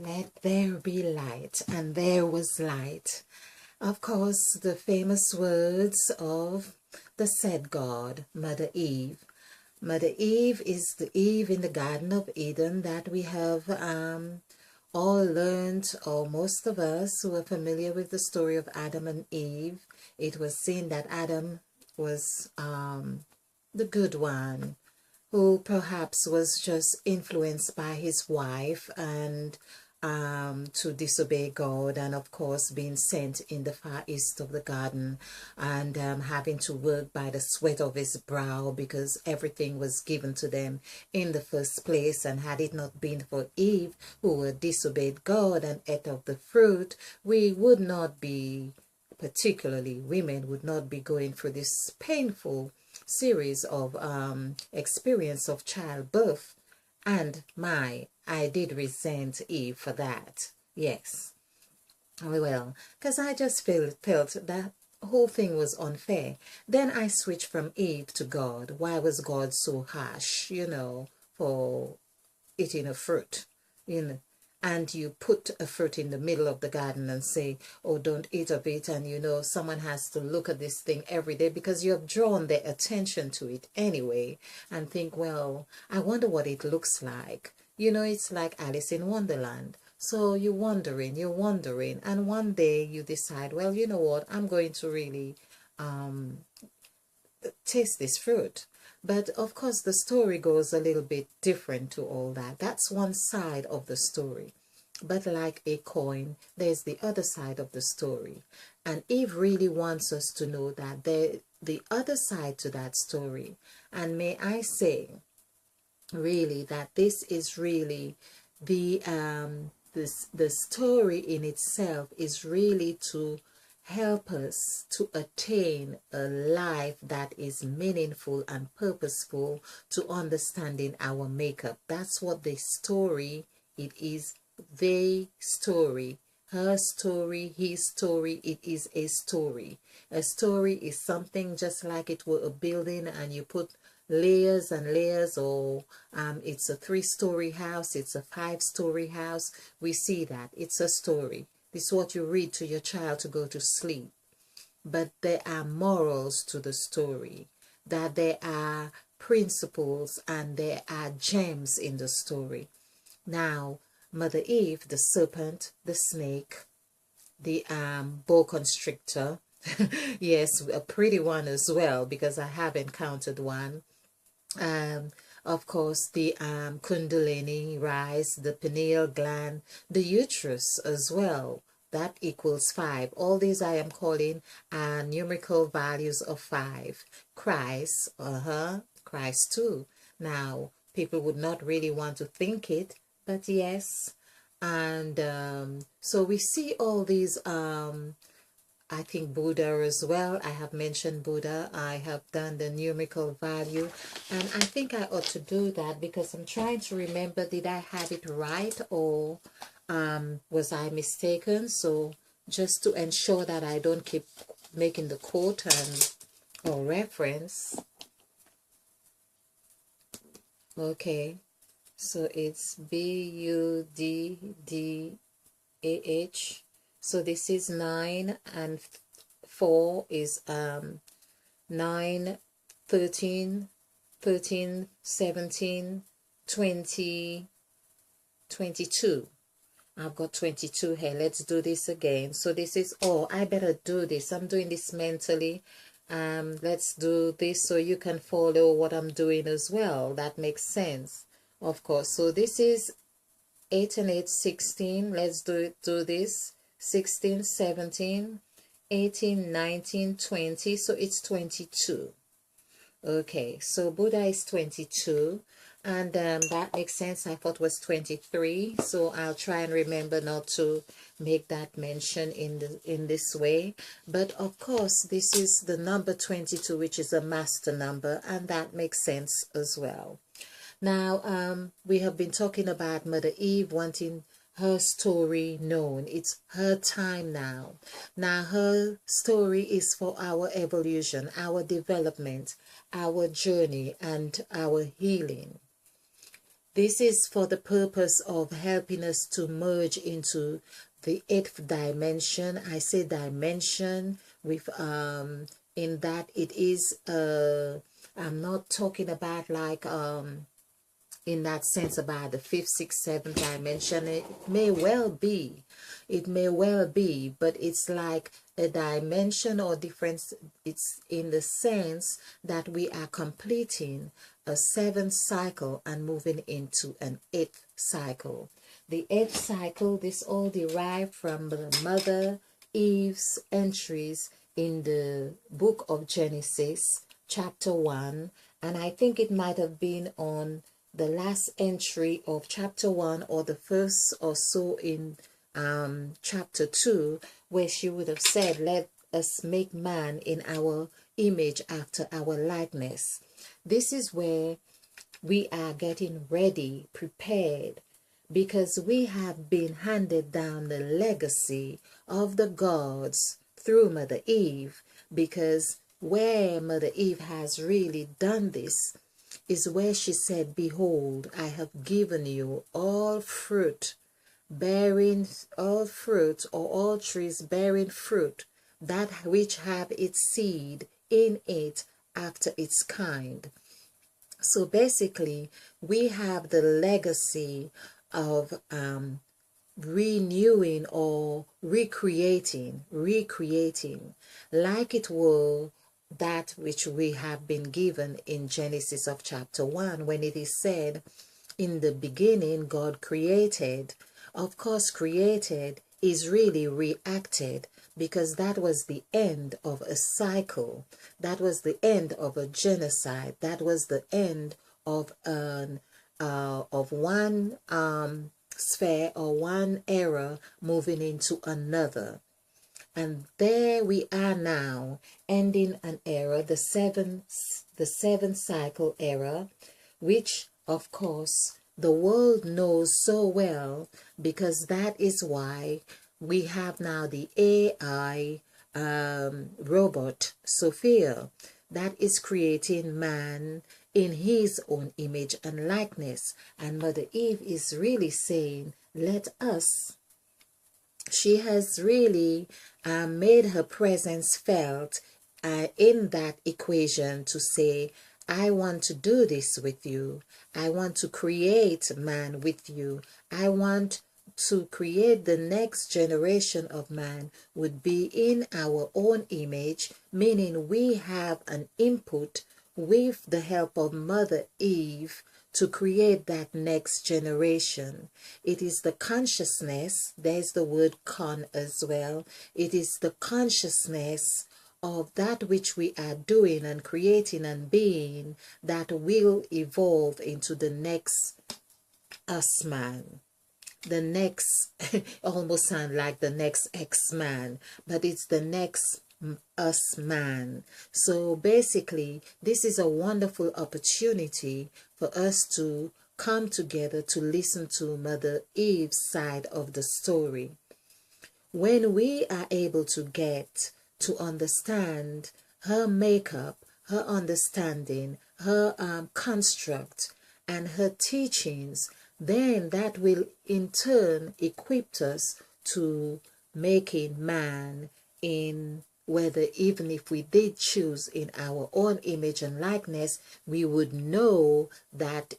Let there be light, and there was light. Of course, the famous words of the said God, Mother Eve. Mother Eve is the Eve in the Garden of Eden that we have all learned, or most of us who are familiar with the story of Adam and Eve. It was seen that Adam was the good one, who perhaps was just influenced by his wife and to disobey God, and of course being sent in the far east of the garden, and having to work by the sweat of his brow, because everything was given to them in the first place. And had it not been for Eve, who had disobeyed God and ate of the fruit, we would not be, particularly women, would not be going through this painful series of experience of childbirth. And I did resent Eve for that. Yes. Well, because I just felt that whole thing was unfair. Then I switched from Eve to God. Why was God so harsh, for eating a fruit? You know, and you put a fruit in the middle of the garden and say, oh, don't eat of it. And someone has to look at this thing every day because you have drawn their attention to it anyway, and think, well, I wonder what it looks like. It's like Alice in Wonderland. So you're wondering, and one day you decide, well, you know what, I'm going to really um, taste this fruit. But of course, the story goes a little bit different to all that. That's one side of the story. But like a coin, there's the other side of the story. And Eve really wants us to know that the other side to that story. And may I say, really, that this is really the story in itself is really to help us to attain a life that is meaningful and purposeful, to understanding our makeup. That's what the story, it is the story. Her story, his story, it is a story. A story is something just like it were a building, and you put layers and layers, or it's a 3-story house, it's a 5-story house. We see that it's a story. This is what you read to your child to go to sleep. But there are morals to the story, that there are principles and there are gems in the story. Now, Mother Eve, the serpent, the snake, the boa constrictor, yes, a pretty one as well, because I have encountered one. Of course, the kundalini rise, the pineal gland, the uterus as well. That equals 5. All these I am calling numerical values of 5. Christ, Christ too. Now, people would not really want to think it, but yes. And so we see all these I think Buddha as well. I have mentioned Buddha. I have done the numerical value. And I think I ought to do that because I'm trying to remember, did I have it right, or was I mistaken? So just to ensure that I don't keep making the quote or reference. Okay. So it's Buddha. So this is 9, and 4 is 9, 13, 13, 17, 20, 22. I've got 22 here. Let's do this again. So this is, I better do this. I'm doing this mentally. Let's do this so you can follow what I'm doing as well. That makes sense, of course. So this is 8 and 8, 16. Let's do this. 16, 17, 18, 19, 20. So it's 22. Okay, so Buddha is 22. And that makes sense. I thought it was 23. So I'll try and remember not to make that mention in this way. But of course, this is the number 22, which is a master number. And that makes sense as well. Now, we have been talking about Mother Eve wanting her story known. It's her time now. Now her story is for our evolution, our development, our journey, and our healing. This is for the purpose of helping us to merge into the 8th dimension. I say dimension with in that it is I'm not talking about like in that sense about the 5th, 6th, 7th dimension. It may well be, but it's like a dimension or difference. It's in the sense that we are completing a 7th cycle and moving into an 8th cycle. The 8th cycle, this all derived from the Mother Eve's entries in the book of Genesis, chapter 1, and I think it might have been on the last entry of chapter 1 or the first or so in chapter 2, where she would have said, let us make man in our image after our likeness. This is where we are getting ready, prepared, because we have been handed down the legacy of the gods through Mother Eve, because where Mother Eve has really done this is where she said, behold, I have given you all fruit bearing, all fruit or all trees bearing fruit, that which have its seed in it after its kind. So basically, we have the legacy of renewing or recreating, like it were that which we have been given in Genesis of chapter 1, when it is said, in the beginning God created. Of course, created is really reacted, because that was the end of a cycle. That was the end of a genocide. That was the end of an of one sphere or one era moving into another. And there we are now, ending an era, the seventh cycle era, which of course the world knows so well, because that is why we have now the AI robot Sophia that is creating man in his own image and likeness. And Mother Eve is really saying, let us. She has really made her presence felt in that equation to say, I want to do this with you. I want to create man with you. I want to create the next generation of man would be in our own image, meaning we have an input with the help of Mother Eve to create that next generation. It is the consciousness, there's the word con as well, it is the consciousness of that which we are doing and creating and being that will evolve into the next us man. The next, almost sound like the next X-man, but it's the next us man. So basically, this is a wonderful opportunity for us to come together to listen to Mother Eve's side of the story. When we are able to get to understand her makeup, her understanding, her construct, and her teachings, then that will in turn equip us to making man in whether, even if we did choose in our own image and likeness, we would know that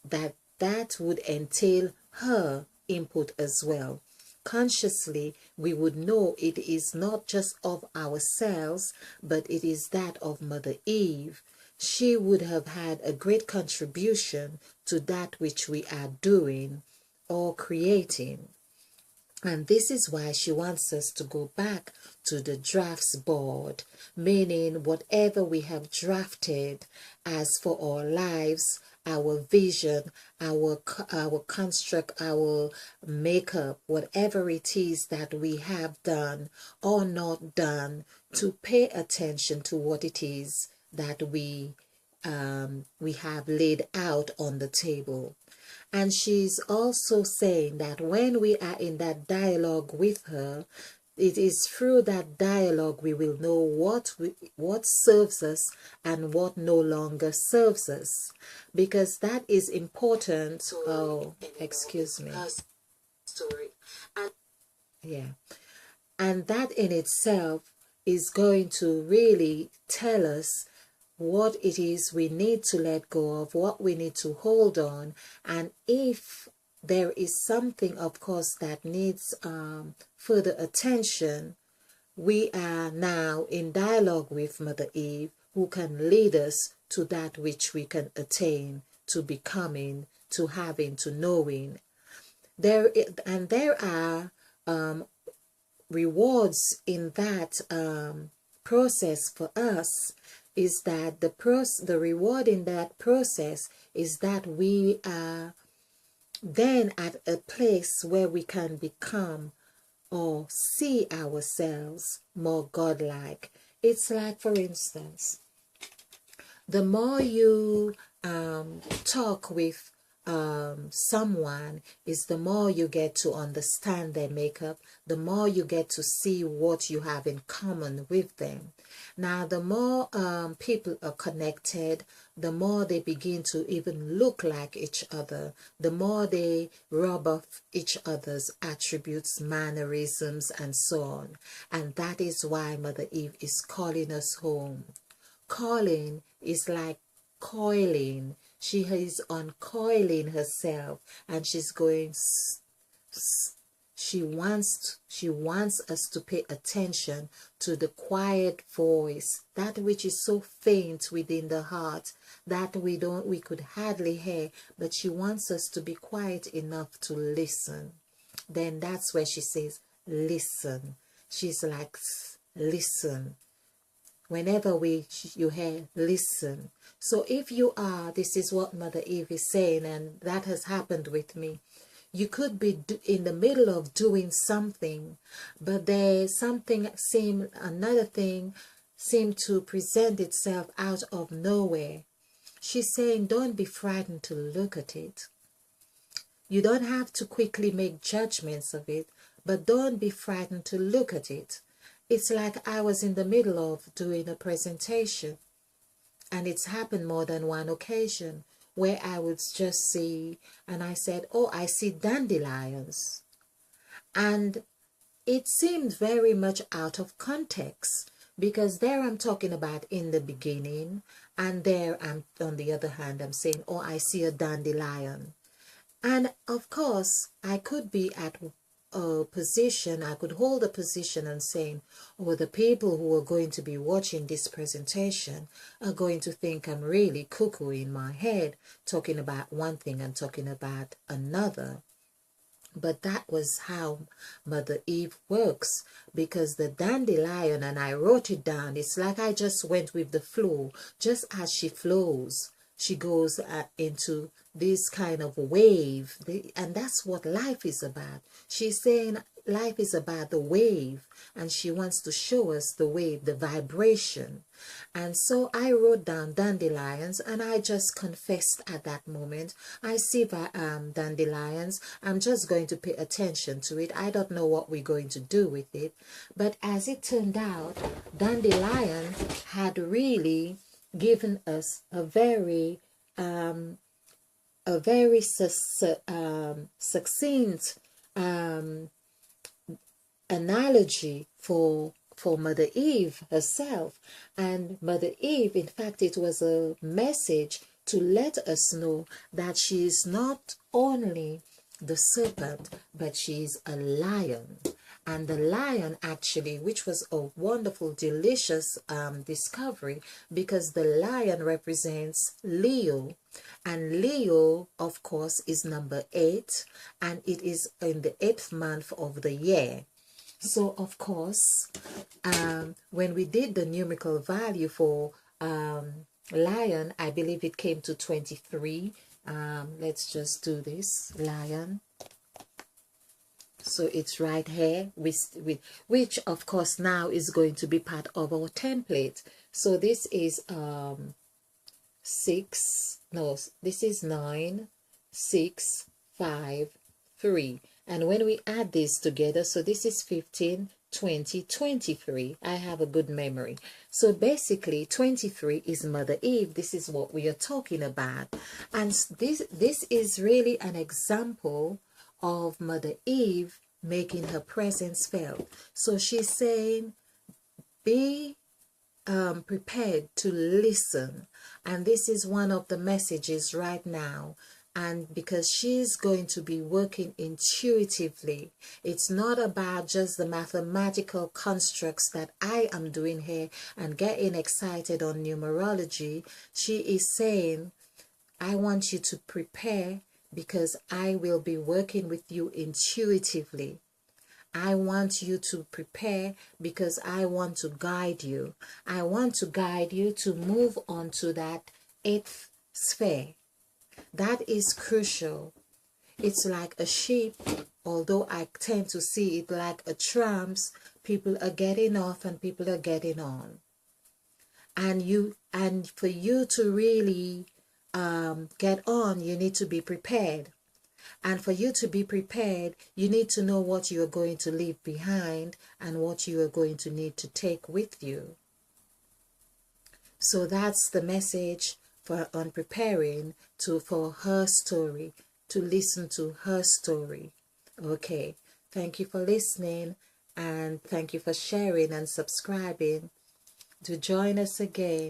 that would entail her input as well. Consciously, we would know it is not just of ourselves, but it is that of Mother Eve. She would have had a great contribution to that which we are doing or creating. And this is why she wants us to go back to the drafts board, meaning whatever we have drafted as for our lives, our vision, our construct, our makeup, whatever it is that we have done or not done, to pay attention to what it is that we have laid out on the table. And she's also saying that when we are in that dialogue with her, it is through that dialogue we will know what serves us and what no longer serves us, because that is important. Oh, excuse me. Story. And yeah, and that in itself is going to really tell us what it is we need to let go of, what we need to hold on, and if there is something, of course, that needs further attention, we are now in dialogue with Mother Eve, who can lead us to that which we can attain, to becoming, to having, to knowing. There are rewards in that process for us. Is that the reward in that process is that we are then at a place where we can become or see ourselves more godlike. It's like, for instance, the more you talk with someone, is the more you get to understand their makeup, the more you get to see what you have in common with them. Now, the more people are connected, the more they begin to even look like each other, the more they rub off each other's attributes, mannerisms, and so on. And that is why Mother Eve is calling us home. Calling is like coiling. She is uncoiling herself, and she's going. She wants us to pay attention to the quiet voice, that which is so faint within the heart that we could hardly hear, but she wants us to be quiet enough to listen. Then that's where she says, listen. She's like, listen. Whenever you hear, listen. So if you are, this is what Mother Eve is saying, and that has happened with me. You could be in the middle of doing something, but there's another thing seem to present itself out of nowhere. She's saying, don't be frightened to look at it. You don't have to quickly make judgments of it, but don't be frightened to look at it. It's like I was in the middle of doing a presentation, and it's happened more than one occasion where I would just see, and I said, oh, I see dandelions. And it seemed very much out of context, because there I'm talking about in the beginning, and there I'm, on the other hand, I'm saying, oh, I see a dandelion. And of course, I could be at a position, I could hold a position and saying, oh, the people who are going to be watching this presentation are going to think I'm really cuckoo in my head, talking about one thing and talking about another. But that was how Mother Eve works, because the dandelion, and I wrote it down, it's like I just went with the flow. Just as she flows, she goes into this kind of wave, and that's what life is about. She's saying life is about the wave, and she wants to show us the wave, the vibration. And so I wrote down dandelions, and I just confessed at that moment, I see dandelions. I'm just going to pay attention to it. I don't know what we're going to do with it. But as it turned out, dandelion had really given us a very succinct analogy for Mother Eve herself. And Mother Eve, in fact, it was a message to let us know that she is not only the serpent, but she is a lion. And the lion, actually, which was a wonderful, delicious discovery, because the lion represents Leo. And Leo, of course, is number 8, and it is in the 8th month of the year. So, of course, when we did the numerical value for lion, I believe it came to 23. Let's just do this, lion. So it's right here, which of course now is going to be part of our template. So this is 9, 6, 5, 3. And when we add these together, so this is 15, 2023. I have a good memory. So basically 23 is Mother Eve. This is what we are talking about. And this is really an example of Mother Eve making her presence felt. So she's saying, be prepared to listen. And this is one of the messages right now. And because she's going to be working intuitively, it's not about just the mathematical constructs that I am doing here and getting excited on numerology. She is saying, I want you to prepare because I will be working with you intuitively. I want you to prepare because I want to guide you. I want to guide you to move on to that 8th sphere. That is crucial. It's like a ship, although I tend to see it like a trams. People are getting off and people are getting on. And for you to really get on, you need to be prepared. And for you to be prepared, you need to know what you are going to leave behind and what you are going to need to take with you. So that's the message on preparing for her story, to listen to her story. Okay, thank you for listening, and thank you for sharing and subscribing. To join us again.